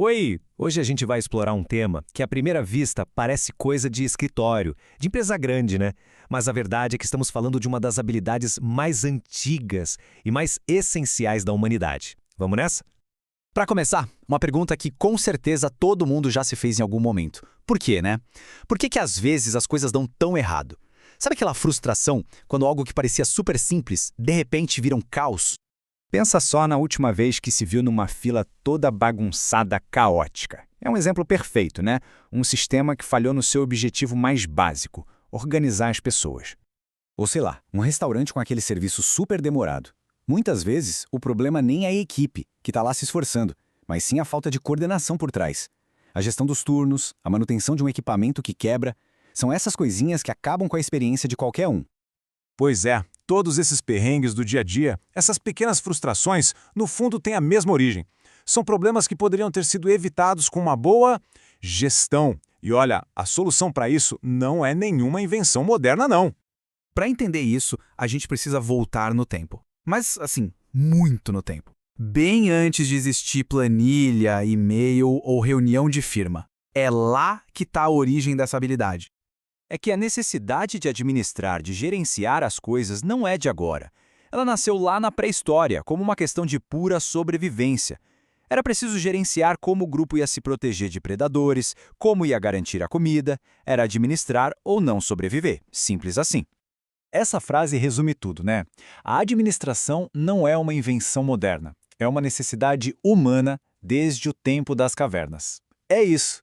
Oi! Hoje a gente vai explorar um tema que à primeira vista parece coisa de escritório, de empresa grande, né? Mas a verdade é que estamos falando de uma das habilidades mais antigas e mais essenciais da humanidade. Vamos nessa? Para começar, uma pergunta que com certeza todo mundo já se fez em algum momento. Por quê, né? Por que que às vezes as coisas dão tão errado? Sabe aquela frustração quando algo que parecia super simples, de repente vira um caos? Pensa só na última vez que se viu numa fila toda bagunçada, caótica. É um exemplo perfeito, né? Um sistema que falhou no seu objetivo mais básico, organizar as pessoas. Ou sei lá, um restaurante com aquele serviço super demorado. Muitas vezes, o problema nem é a equipe, que está lá se esforçando, mas sim a falta de coordenação por trás. A gestão dos turnos, a manutenção de um equipamento que quebra, são essas coisinhas que acabam com a experiência de qualquer um. Pois é, todos esses perrengues do dia a dia, essas pequenas frustrações, no fundo têm a mesma origem. São problemas que poderiam ter sido evitados com uma boa gestão. E olha, a solução para isso não é nenhuma invenção moderna, não. Para entender isso, a gente precisa voltar no tempo. Mas, assim, muito no tempo. Bem antes de existir planilha, e-mail ou reunião de firma. É lá que está a origem dessa habilidade. É que a necessidade de administrar, de gerenciar as coisas não é de agora. Ela nasceu lá na pré-história, como uma questão de pura sobrevivência. Era preciso gerenciar como o grupo ia se proteger de predadores, como ia garantir a comida, era administrar ou não sobreviver. Simples assim. Essa frase resume tudo, né? A administração não é uma invenção moderna. É uma necessidade humana desde o tempo das cavernas. É isso.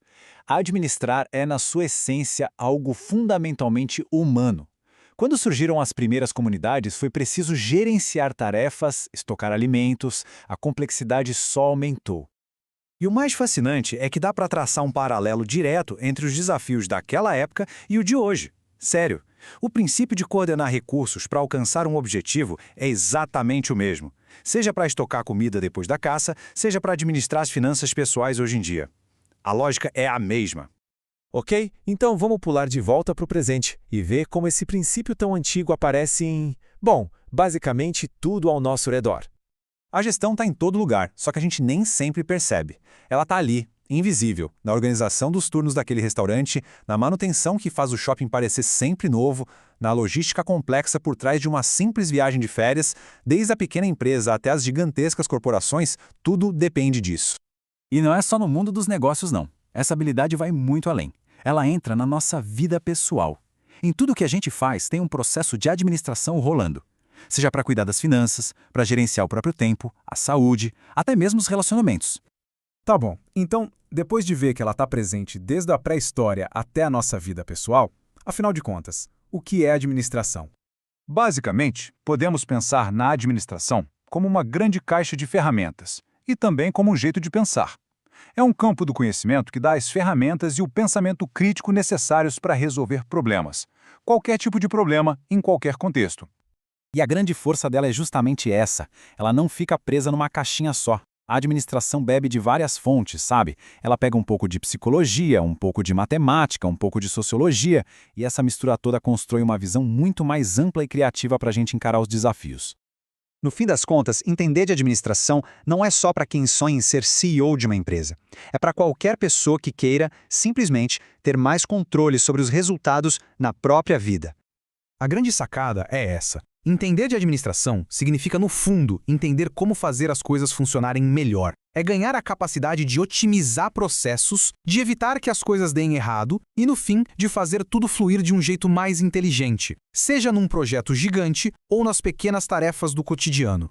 Administrar é, na sua essência, algo fundamentalmente humano. Quando surgiram as primeiras comunidades, foi preciso gerenciar tarefas, estocar alimentos, a complexidade só aumentou. E o mais fascinante é que dá para traçar um paralelo direto entre os desafios daquela época e o de hoje. Sério, o princípio de coordenar recursos para alcançar um objetivo é exatamente o mesmo. Seja para estocar comida depois da caça, seja para administrar as finanças pessoais hoje em dia. A lógica é a mesma. Ok? Então vamos pular de volta para o presente e ver como esse princípio tão antigo aparece em, bom, basicamente tudo ao nosso redor. A gestão está em todo lugar, só que a gente nem sempre percebe. Ela está ali, invisível, na organização dos turnos daquele restaurante, na manutenção que faz o shopping parecer sempre novo, na logística complexa por trás de uma simples viagem de férias, desde a pequena empresa até as gigantescas corporações, tudo depende disso. E não é só no mundo dos negócios, não. Essa habilidade vai muito além. Ela entra na nossa vida pessoal. Em tudo que a gente faz, tem um processo de administração rolando. Seja para cuidar das finanças, para gerenciar o próprio tempo, a saúde, até mesmo os relacionamentos. Tá bom, então, depois de ver que ela está presente desde a pré-história até a nossa vida pessoal, afinal de contas, o que é administração? Basicamente, podemos pensar na administração como uma grande caixa de ferramentas e também como um jeito de pensar. É um campo do conhecimento que dá as ferramentas e o pensamento crítico necessários para resolver problemas. Qualquer tipo de problema, em qualquer contexto. E a grande força dela é justamente essa. Ela não fica presa numa caixinha só. A administração bebe de várias fontes, sabe? Ela pega um pouco de psicologia, um pouco de matemática, um pouco de sociologia, e essa mistura toda constrói uma visão muito mais ampla e criativa para a gente encarar os desafios. No fim das contas, entender de administração não é só para quem sonha em ser CEO de uma empresa. É para qualquer pessoa que queira, simplesmente, ter mais controle sobre os resultados na própria vida. A grande sacada é essa. Entender de administração significa, no fundo, entender como fazer as coisas funcionarem melhor. É ganhar a capacidade de otimizar processos, de evitar que as coisas deem errado e, no fim, de fazer tudo fluir de um jeito mais inteligente, seja num projeto gigante ou nas pequenas tarefas do cotidiano.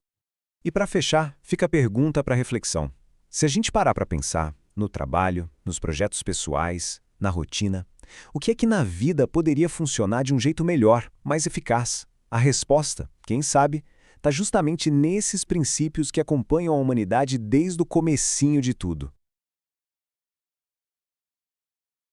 E para fechar, fica a pergunta para reflexão. Se a gente parar para pensar no trabalho, nos projetos pessoais, na rotina, o que é que na vida poderia funcionar de um jeito melhor, mais eficaz? A resposta, quem sabe, está justamente nesses princípios que acompanham a humanidade desde o comecinho de tudo.